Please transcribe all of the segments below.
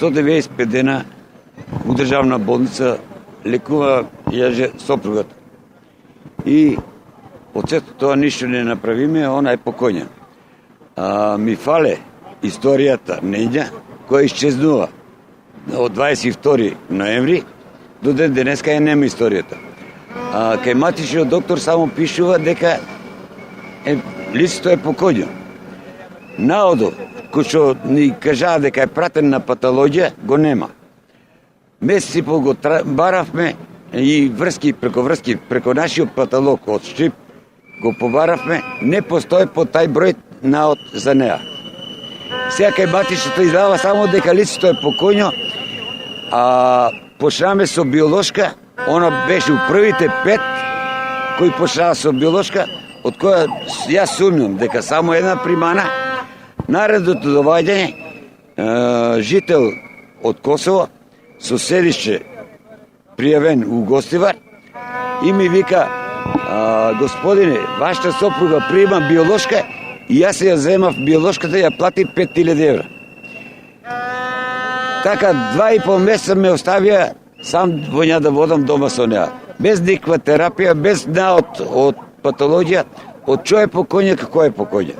195 дена у државна болница лекува ја сопругата. И од сето тоа ништо не направиме, она е покојна. Ми фале историјата неѓа, која исчезнува од 22 ноември до ден денеска ја нема историјата. Кај матичниот доктор само пишува дека лицето е покојно. Наодот, кој што ни кажаа дека е пратен на патологија, го нема. Месец и пол го баравме и врски преко нашиот патолог од Штип го побаравме, не постои по тај број наод за неа. Сега кај матичната издава само дека лицето е покојно, а почнаме со биолошка, она беше у првите 5 кои почнаа со биолошка, од која јас сумнам дека само една примана. Наредното доваѓање, жител од Косово, со седиште пријавен у Гостивар, и ми вика, господине, вашата сопруга прима биолошка, и јас ја земав биолошката и ја платив 5000 евра. Така, 2,5 месеца ме оставија сам воња да водам дома со неа. Без никаква терапија, без наод од патологија, од што е покојна, како е покојна.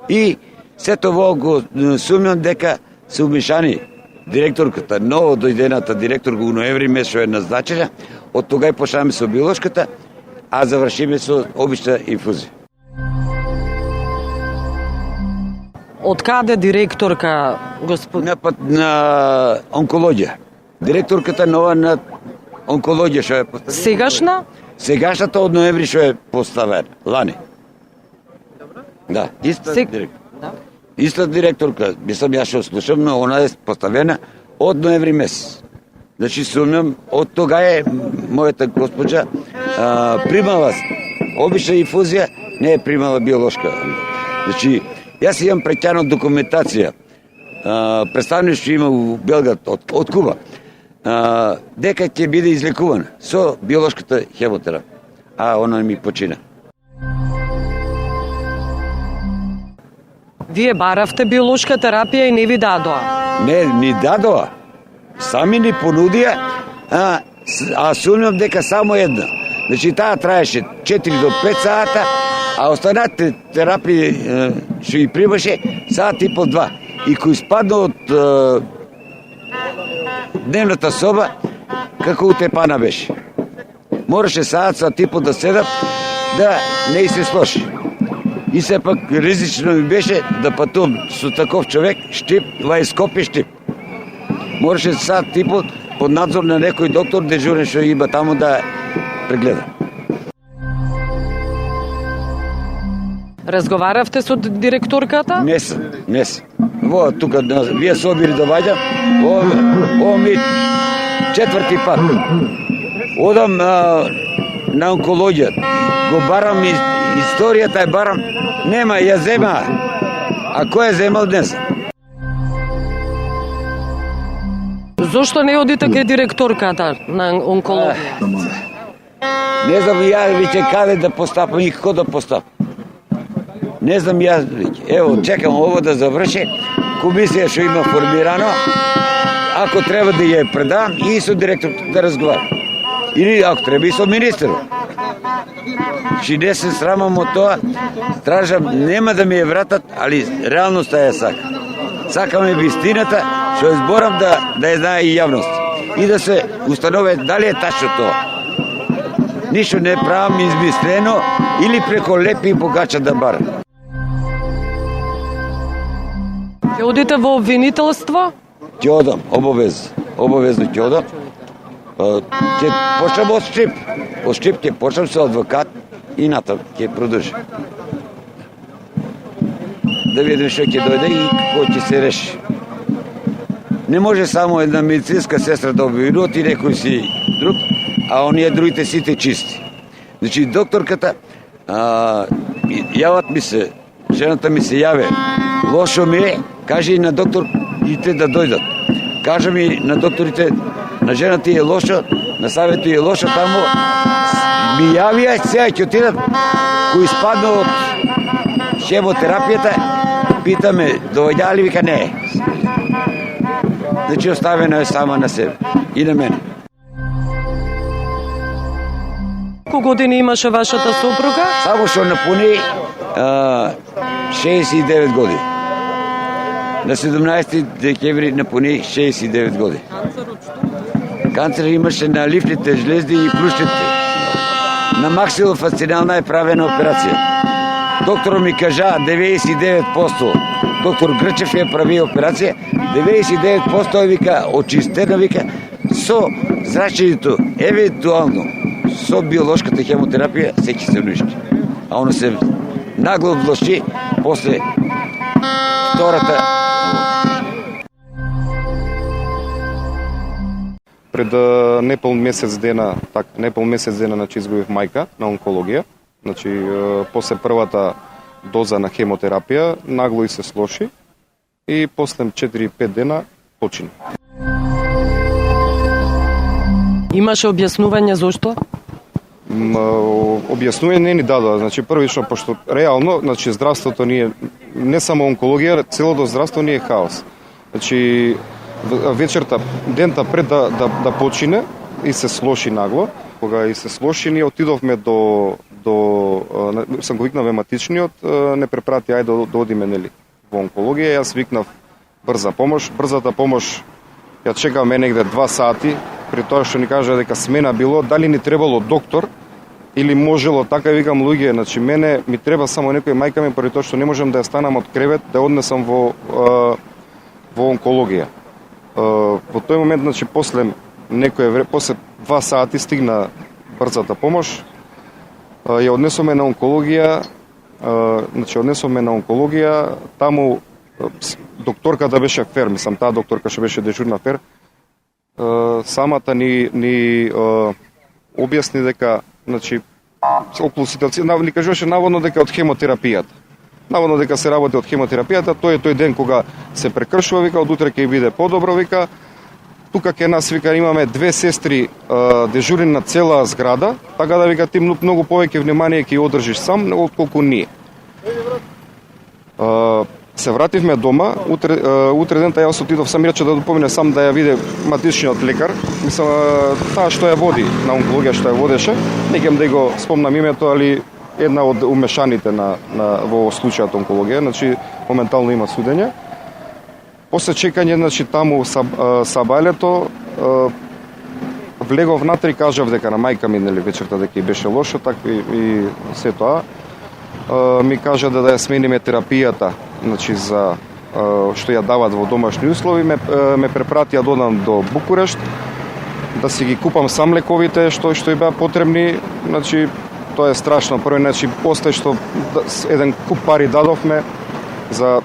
И сето во го сумнам дека се умешани директорката, ново дојдената директорка у ноември месец е назначена, од тога и почнаме со биолошката, а завршиме со обична инфузија. Од каде директорка, господин? На онкологија. Директорката нова на онкологија што е поставена. Сегашна? Сегашната од ноември што е поставена, лани. Да, иста директорка. Да. Иста директорка, мислам јас што слушам, но она е поставена од ноември месец. Значи сумнам, од тога е мојата госпоđа примала обична инфузија, не е примала биолошка. Значи, јас имам преќано документација, представништво има у Белград од Куба, дека ќе биде излекувана со биолошката хемотерапија, а она ми почина. Вие баравте биолошка терапија и не ви дадоа? Не, ни дадоа. Сами ни понудија, а сумнам дека само една. Значи, таа траеше 4 до 5 сата, а останатите терапии што ги примаше, саат и по 2. И кој спадна од дневната соба, како утепана беше. Мораше саат и по да седам, да не се слоши. И сепак ризично ми беше да патувам со таков човек, Штип, ова е Скопје, Штип. Мораше саат и по под надзор на некој доктор дежурен што има таму да прегледа. Разговаравте со директорката? Не сам. Во тука вие собири доваѓам, ово ми 4-ти пат. Одам на онкологија. Го барам историјата е барам. Нема, ја зема. А кој е земал днес? Зошто не одите кај директорката на онкологија? Не знам ја веќе каде да постапам и како да постапам. Не знам ја веќе. Ево, чекам ово да заврши. Комисија што има формирано, ако треба да ја предам и со директорот да разговарам. Или ако треба и со министерот. Чи не се срамам од тоа, стражам, нема да ми ја вратат, али реалноста ја сакам. Сакаме вистината, што ја зборам да ја знае и јавност. И да се установи дали е тачно тоа. Ништо не правам измислено или преко лепи и богача да барам. Ќе одите во обвинителство? Ќе одам, обовезно ќе одам. Ќе почнам од Штип. Од Штип ќе почнам со адвокат и натаму ќе продолжи. Да видим што ќе дојде и како ќе се реши. Не може само една медицинска сестра да обвинува и некој си друг, а оние другите сите чисти. Значи докторката Јават ми се, жената ми се јаве, лошо ми е, кажи и на докторите да дојдат. Кажа ми на докторите, на жената е лошо, на савету е лошо, тамо ми јавија, сега ќе отидат, кои испадна од хемотерапијата, питаме, доаѓа ли, вика не. Значи оставена е сама на себе и на мене. Колку години имаше вашата сопруга? Само што напуни 69 години. На 17 декември напуни 69 години. Канцер имаше на лифтните жлезди и плюштите. На максилофасцинална е правена операција. Докторот ми кажа 99%. Доктор Грчев е прави операција. 99% вика очистена, вика со зрачењето, евентуално со биолошката хемотерапија се ќе се уништи. А оно се нагло влоши после втората. Пред непол месец дена, значи изгубив мајка на онкологија. Значи после првата доза на хемотерапија нагло и се слоши и после 4-5 дена почина. Имаше објаснување зошто? Објаснување не ни дадоа. Значи првично, пошто реално, значи здравството ни е не само онкологија, целото здравство ни е хаос. Значи вечерта, дента пред да почине и се слоши нагло, кога и се слоши, ние отидовме сам го викнав ематичниот, не препрати ајде да одиме нели во онкологија, јас викнав брза помош. Брзата помош ја чекавме негде 2 сати, при тоа што ни кажа дека смена било, дали ни требало доктор или можело така, викам луѓе, значи мене ми треба само некој, мајка ми, поради тоа што не можам да ја станам од кревет, да однесам во онкологија. Во тој момент, значи после 2 сати стигна брзата помош, ја однесоме на онкологија, таму докторката беше фер, мислам, таа докторка што беше дежурна фер, самата ни објасни дека, значи, околу ситуација, ни кажуваше наводно дека од хемотерапијата. Наводно дека се работи од хемотерапијата, тој ден кога се прекршува, вика, од утре ќе биде подобро, вика, тука ке нас, вика, имаме 2 сестри дежурни на цела зграда, така да, вика, ти многу повеќе внимание ќе одржиш сам, отколку ние. Се вративме дома, утре дента јас отидов сам, рече да допомине сам да ја виде матичниот лекар. Мислам, таа што ја води на онкологија, што ја водеше, не ќе да го спомнам името, али една од умешаните во случајот онкологија, значи моментално има судење. После чекање, значи таму сабајлето, влегов натре и кажав дека на мајка ми, нели, вечерта дека беше лошо, така и се тоа. Ми кажа да ја смениме терапијата, значи за што ја дават во домашни услови, ме препратија да одам до Букурешт, да си ги купам сам лековите што и беа потребни, значи тоа е страшно. Прво, значи после што еден куп пари дадовме за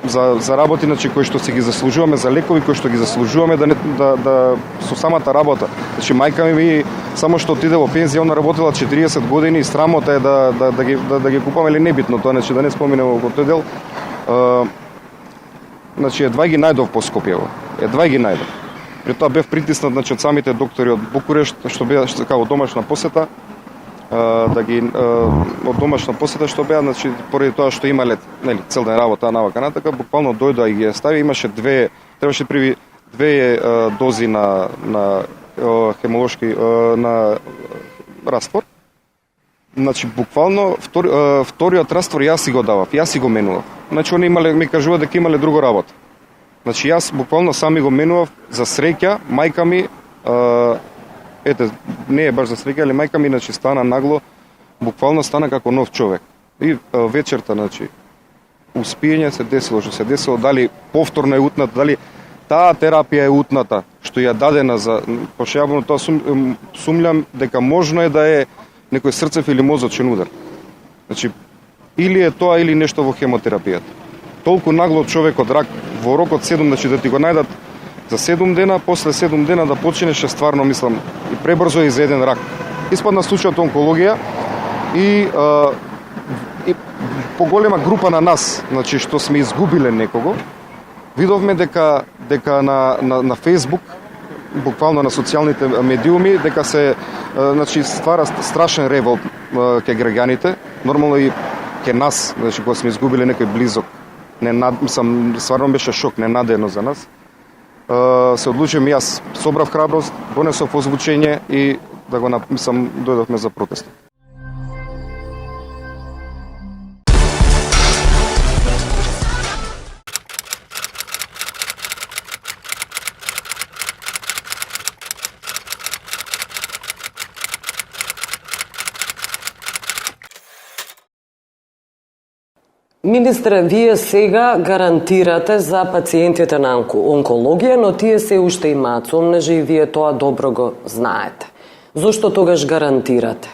работи, значи кои што си ги заслужуваме, за лекови кои што ги заслужуваме да со самата работа. Значи мајка ми само што отиде во пензија, она работела 40 години и срамота е да ги купаме, или небитно тоа, значи да не споминеме во тој дел. Значи едва ги најдов по Скопје, едва ги најдов. При тоа бев притиснат, значи, од самите доктори од Букурешт, што беа како домашна посета, од домашна посета што беа, значи поради тоа што имале, нели, цел ден работа навака натака, буквално дојдоа и ги стави, имаше требаше први 2 дози на хемолошки на раствор. Значи буквално вториот раствор јас си го давав, јас си го менував. Значи они ми кажува дека имале друго работа. Значи јас буквално сами го менував. За среќа мајка ми не е баш за среќа, али мајка ми, значи, стана нагло, буквално стана како нов човек. И вечерта, значи, успиење се десило, што се десило, дали повторно е утната, дали таа терапија е утната, што ја дадена за пошјавно, тоа сумљам дека можно е да е некој срцев или мозочен удар. Значи, или е тоа, или нешто во хемотерапијата. Толку нагло човекот рак во рок од 7, значи да ти го најдат за 7 дена, после 7 дена да починеше, стварно мислам, и пребрзо и за еден рак. Испадна случајот онкологија и поголема група на нас, значи што сме изгубиле некого, видовме дека на Facebook, буквално на социјалните медиуми, дека се значи ствара страшен револт ке граѓаните, нормално и ке нас, значи кога сме изгубиле некој близок. Стварно беше шок, ненадејно за нас. Се одлучив и јас собрав храброст, донесов озвучење и да го дојдовме за протест. Министре, вие сега гарантирате за пациентите на онкологија, но тие се уште имаат сомнежи и вие тоа добро го знаете. Зошто тогаш гарантирате?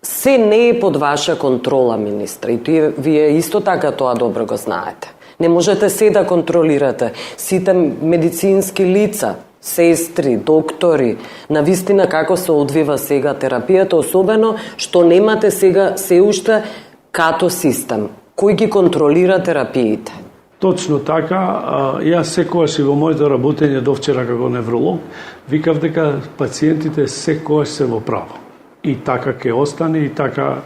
Се не е под ваша контрола, министре, и вие исто така тоа добро го знаете. Не можете се да контролирате сите медицински лица, сестри, доктори, навистина како се одвива сега терапијата, особено што немате сега се уште като систем. Кој ги контролира терапиите? Точно така, јас секогаш и во моето работење до вчера како невролог, викав дека пациентите секогаш се во право. И така ќе остане, и така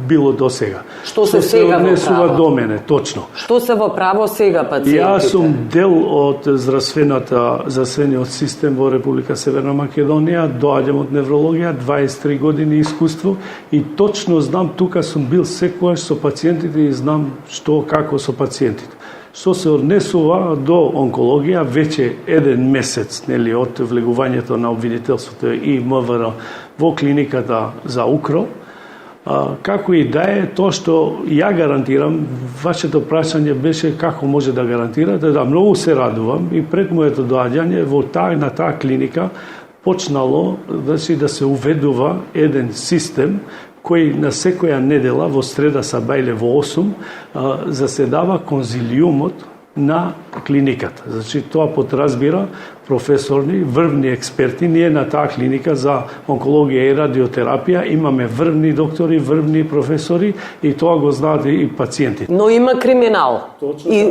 било до сега. Што се сега во право? До мене, точно. Што се во право сега пациентите? Јас сум дел од здравствениот систем во Република Северна Македонија, доаѓам од неврологија, 23 години искуство и точно знам, тука сум бил секогаш со пациентите и знам што како со пациентите. Што се однесува до онкологија, веќе 1 месец, нели, од влегувањето на обвинителството и МВР во клиниката за УКРО, како и да е, тоа што ја гарантирам, вашето прашање беше како може да гарантирате, да многу се радувам и пред моето доаѓање на таа клиника почнало да се уведува еден систем кој на секоја недела во среда сабајле во 8 заседава конзилиумот на клиниката. Значи, тоа подразбира професорни, врвни експерти. Ние на таа клиника за онкологија и радиотерапија имаме врвни доктори, врвни професори и тоа го знаат и пациентите. Но има криминал. И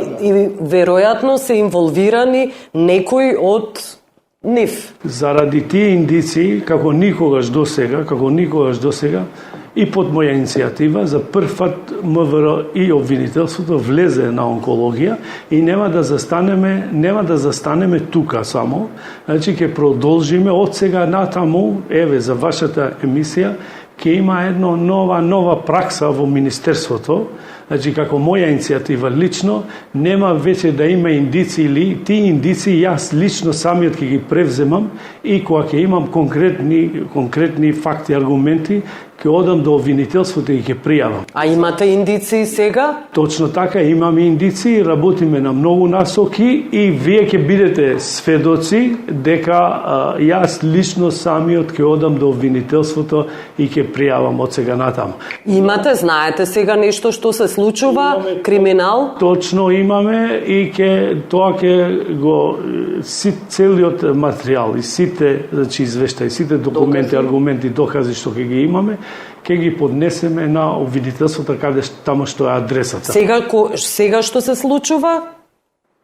веројатно се инволвирани некои од нив. Заради тие индиции, како никогаш до сега, и под моја иницијатива, за прв пат МВР и обвинителството влезе на онкологија и нема да застанеме тука само. Значи, ќе продолжиме од сега натаму, еве, за вашата емисија, ќе има една нова пракса во Министерството. Значи, како моја иницијатива лично, нема веќе да има индици или тие индици јас лично самиот ќе ги превземам и кога ќе имам конкретни факти, аргументи, ќе одам до обвинителството и ќе пријавам. А имате индици сега? Точно така, имаме индици, работиме на многу насоки и вие ќе бидете сведоци дека јас лично самиот ќе одам до обвинителството и ќе пријавам од сега натаму. Знаете сега нешто што се случува, криминал? Точно имаме и тоа ќе го целиот материјал и сите извештаи, сите документи, аргументи, докази што ќе ги имаме, ќе ги поднесеме на обвинителството таму што е адресата. Сега што се случува?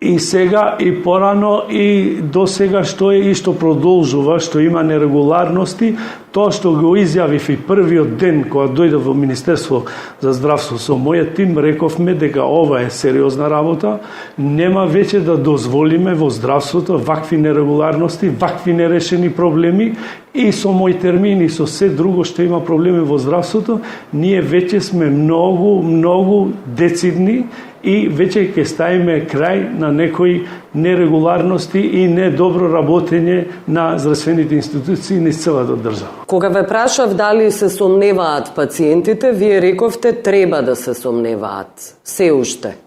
И сега, и порано, и до сега што е и што продолжува, што има нерегуларности, тоа што го изјавив и првиот ден кога дојде во Министерство за здравство со мојот тим, рековме дека ова е сериозна работа, нема веќе да дозволиме во здравството вакви нерегуларности, вакви нерешени проблеми и со мој термин и со се друго што има проблеми во здравството, ние веќе сме многу децидни и веќе ќе ставиме крај на некои нерегуларности и недобро работење на здравствените институции низ целата држава. Кога ве прашав дали се сомневаат пациентите, вие рековте треба да се сомневаат. Се уште.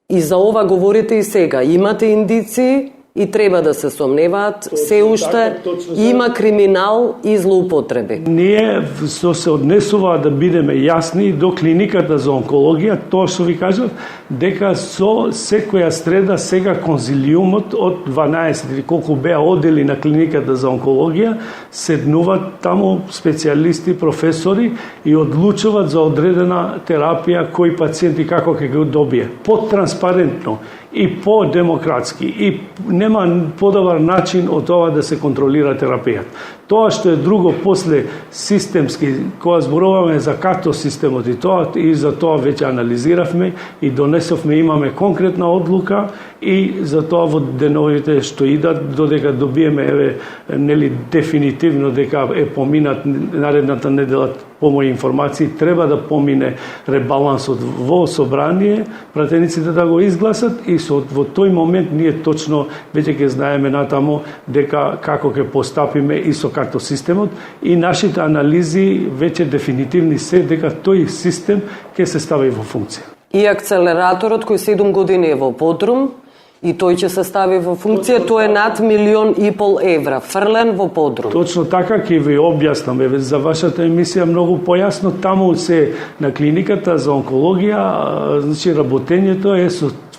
И за ова говорите и сега. Имате индиции и треба да се сомневаат, се уште има криминал и злоупотреби. Ние што се однесува да бидеме јасни до клиниката за онкологија, тоа што ви кажав, дека со секоја среда сега конзилиумот од 12 или колку беа одели на клиниката за онкологија, седнуваат таму специјалисти, професори и одлучуваат за одредена терапија кој пациент и како ќе го добие. Потранспарентно и по-демократски и нема подобар начин од това да се контролира терапијата. Тоа што е друго после системски, кога зборуваме за като системот и за тоа веќе анализиравме и донесовме, имаме конкретна одлука и за тоа во деновите што идат, додека добиеме дефинитивно дека е поминат наредната недела, по мои информации, треба да помине ребалансот во собрание, пратениците да го изгласат и во тој момент ние точно веќе ќе знаеме натаму дека како ќе постапиме и со като системот и нашите анализи веќе дефинитивни се дека тој систем ќе се стави во функција. И акцелераторот кој 7 години е во подрум и тој ќе се стави во функција, тоа е над 1,5 милион евра, фрлен во подрум. Точно така ќе ви објаснам, за вашата емисија многу појасно, таму се на клиниката за онкологија, значи работењето е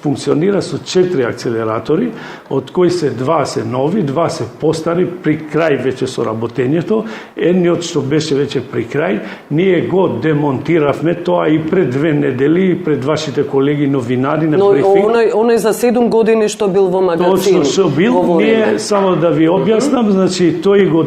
функционира со 4 акцелератори, од кои се 2 се нови, 2 се постари, при крај веќе со работењето. Едниот што беше веќе при крај, ние го демонтиравме тоа и пред 2 недели, пред вашите колеги новинари на брифинг. Но оној за 7 години што бил во магазин. Точно што бил, ние само да ви објаснам, значи тој го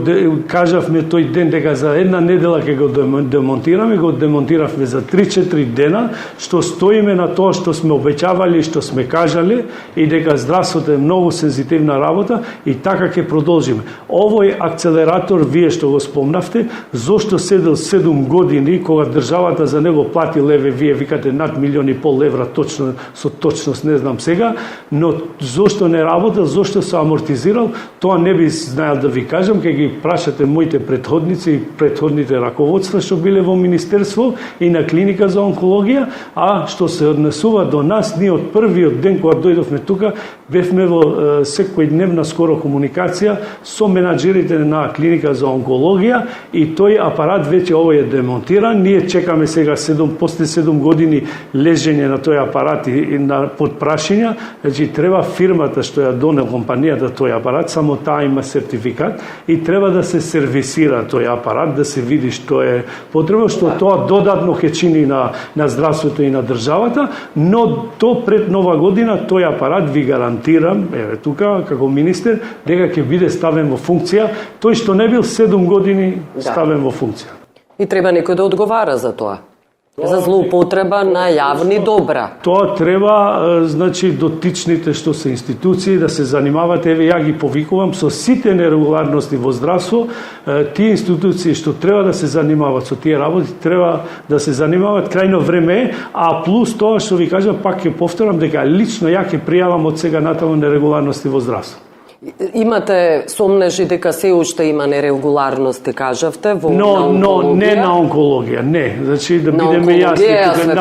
кажавме тој ден дека за 1 недела ќе го демонтиравме за 3-4 дена, што стоиме на тоа што сме обеќавали, што сме кажале и дека здравството е многу сензитивна работа и така ќе продолжиме. Овој акцелератор, вие што го спомнавте, зошто седел 7 години, кога државата за него плати леве, вие викате над 1,5 милион евра, точно, со точност не знам сега, но зошто не работел, зошто се амортизирал, тоа не би знаел да ви кажам, ќе ги прашате моите претходници и претходните раководства што биле во Министерство и на клиника за онкологија, а што се однесува до нас, ние од првиот ден кога дојдовме тука, бевме во секојдневна скоро комуникација со менаџерите на клиника за онкологија и тој апарат веќе овој е демонтиран. Ние чекаме сега после 7 години лежење на тој апарат и на подпрашања, значи треба фирмата што ја донел компанијата тој апарат, само таа има сертификат и треба да се сервисира тој апарат, да се види што е потребно, што тоа додатно ќе чини на здравството и на државата, но до пред Нова година тој апарат ви гарантирам, еве тука како министер, дека ќе биде ставен во функција, тој што не бил 7 години ставен во функција. И треба некој да одговара за тоа. За злоупотреба на јавни добра. Тоа треба, значи, дотичните што се институции да се занимават, еве ја ги повикувам со сите нерегуларности во здравство, тие институции што треба да се занимават со тие работи, треба да се занимават, крајно време, а плюс тоа што ви кажам, пак ќе повторам дека лично ја ќе пријавам од сега натаму нерегуларности во здравство. Имате сомнежи дека се уште има нерегуларности, кажавте, во но не на онкологија, не. Значи да бидеме јасни,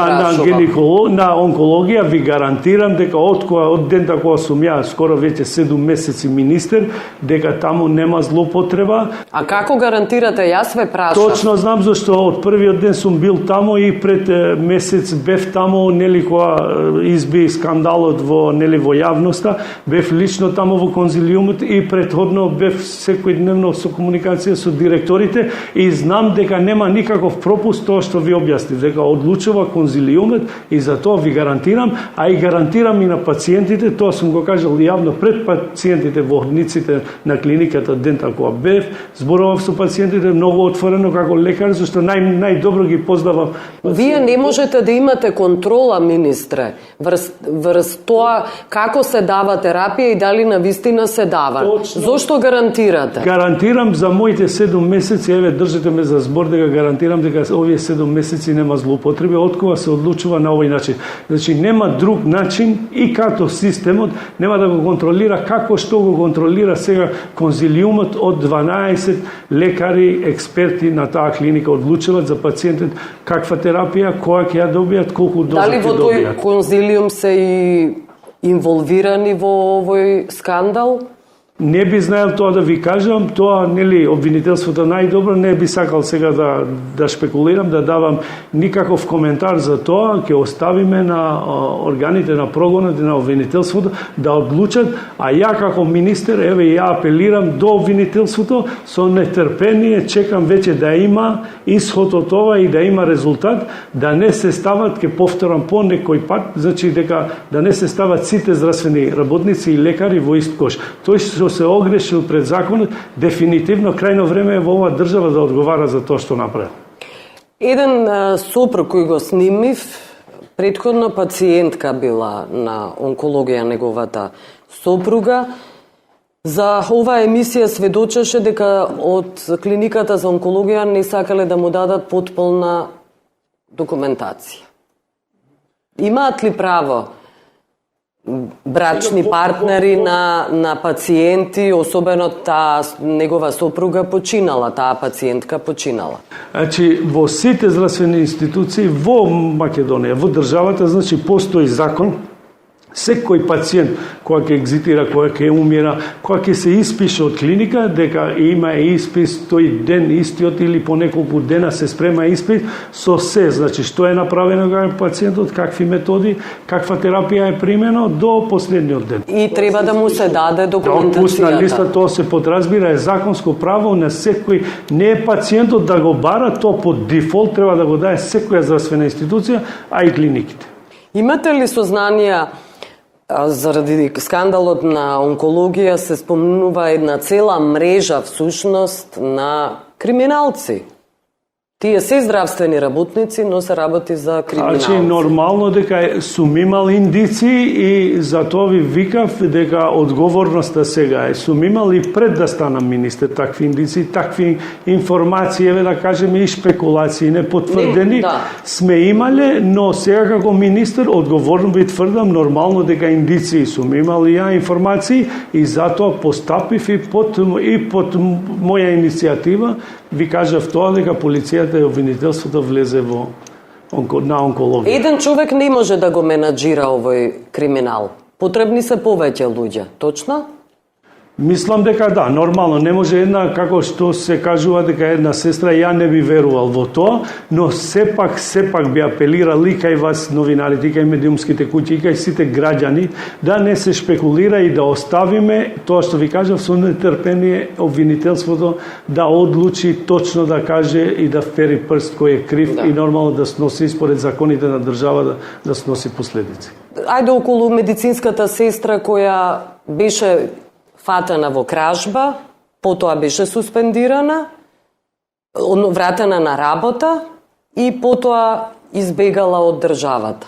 на онкологија ви гарантирам дека од дента кога сум ја скоро веќе 7 месеци министер, дека таму нема злоупотреба. А како гарантирате? Јас ве прашам. Точно знам зашто од првиот ден сум бил таму и пред месец бев таму, нели кога изби скандалот во јавноста, бев лично таму во конзилиумот и претходно бев секојдневно со комуникација со директорите и знам дека нема никаков пропуст, тоа што ви објаснив, дека одлучува конзилиумот и за тоа ви гарантирам, а и гарантирам и на пациентите, тоа сум го кажал јавно пред пациентите во hodnicите на клиниката дента кога бев, зборував со пациентите многу отворено како лекар, зашто најдобро ги познавам. Вие не можете да имате контрола, министре, врз тоа како се дава терапија и дали навистина се дава. Точно. Зошто гарантирате? Гарантирам за моите 7 месеци, еве држите ме за збор дека гарантирам дека овие 7 месеци нема злоупотреби, откога се одлучува на овој начин. Значи нема друг начин и като системот нема да го контролира како што го контролира сега конзилиумот од 12 лекари, експерти на таа клиника одлучуваат за пациентот каква терапија, која ќе ја добијат, колку доза ќе добијат. Дали во тој конзилиум се и инволвирани во овој скандал? Не би знаел тоа да ви кажам, тоа нели обвинителството најдобро, не би сакал сега да шпекулирам, да давам никаков коментар за тоа, ќе оставиме на органите на прогонот и на обвинителството да одлучат, а ја како министер, еве ја апелирам до обвинителството, со нетрпение чекам веќе да има исход од ова и да има резултат, да не се стават, ќе повторам по некој пат, значи дека да не се стават сите здравствени работници и лекари во ист кош. Тој што се огрешил пред законот, дефинитивно крајно време е во оваа држава да одговара за тоа што направил. Еден сопруг кој го снимив, претходно пациентка била на онкологија неговата сопруга, за оваа емисија сведочеше дека од клиниката за онкологија не сакале да му дадат потполна документација. Имаат ли право брачни партнери на пациенти, особено таа негова сопруга починала, таа пациентка починала? Значи, во сите здравствени институции во Македонија, во државата, значи, постои закон. Секој пациент која ќе екзитира, која ќе умира, која ќе се испише од клиника, дека има испис тој ден истиот или по неколку дена се спрема испит со се, значи што е направено кај пациентот, какви методи, каква терапија е примено до последниот ден. И треба да му се даде документацијата. Да отпусна листа, тоа се подразбира, е законско право на секој, не е пациентот да го бара, тоа по дефолт треба да го даде секоја здравствена институција, а и клиниките. Имате ли сознанија, заради скандалот на онкологија се спомнува една цела мрежа всушност на криминалци? Тие се здравствени работници, но се работи за криминалци. Значи, нормално дека сум имал индици и за тоа ви викав дека одговорноста сега е. Сум имал и пред да станам министер такви индици, такви информации, еве да кажеме и шпекулации непотврдени. Сме имале, но сега како министер одговорно ви тврдам нормално дека индици сум имал и ја информации и затоа постапив и под моја иницијатива ви кажав тоа дека полицијата и обвинителството влезе на онкологија. Еден човек не може да го менаџира овој криминал. Потребни се повеќе луѓе, точно? Мислам дека да, нормално, не може една, како што се кажува дека една сестра, ја не би верувал во тоа, но сепак би апелирал и кај вас новинарите, и кај медиумските куќи, и кај сите граѓани, да не се шпекулира и да оставиме тоа што ви кажав со нетрпение обвинителството да одлучи точно да каже и да впери прст кој е крив и нормално да сноси според законите на држава да сноси последици. Ајде околу медицинската сестра која беше фатена во кражба, потоа беше суспендирана, вратена на работа и потоа избегала од државата.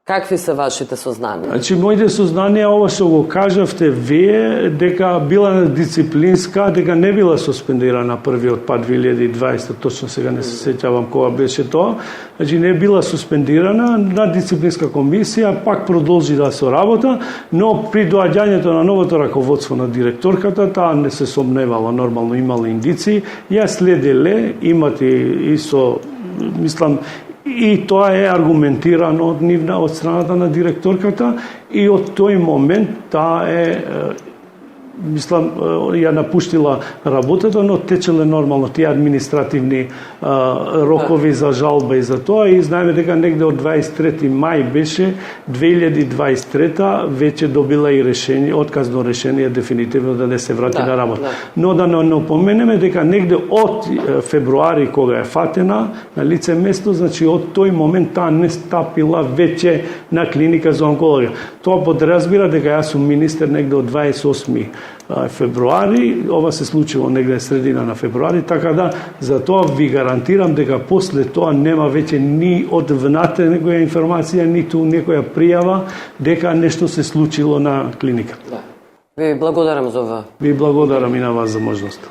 Какви се вашите сознанија? Значи, моите сознанија, ова што го кажавте вие, дека била дисциплинска, дека не била суспендирана првиот пат 2020, точно сега не се сеќавам кога беше тоа. Значи, не била суспендирана на дисциплинска комисија, пак продолжи да се работа, но при доаѓањето на новото раководство на директорката, таа не се сомневала, нормално имала индиции, ја следеле, имате и со, мислам, и тоа е аргументирано од страната на директорката и од тој момент таа е, мислам, ја напуштила работата, но течеле нормално тие административни рокови за жалба и за тоа и знаеме дека негде од 23 мај беше 2023 веќе добила и решение, отказно решение дефинитивно да не се врати на работа. Но да не напоменеме дека негде од февруари кога е фатена на лице место, значи од тој момент таа не стапила веќе на клиника за онкологија. Тоа подразбира дека јас сум министер негде од 28 февруари, ова се случило негде средина на февруари, така да за тоа ви гарантирам дека после тоа нема веќе ни од внатре некоја информација, ниту некоја пријава дека нешто се случило на клиника. Ви благодарам за ова. Ви благодарам и на вас за можноста.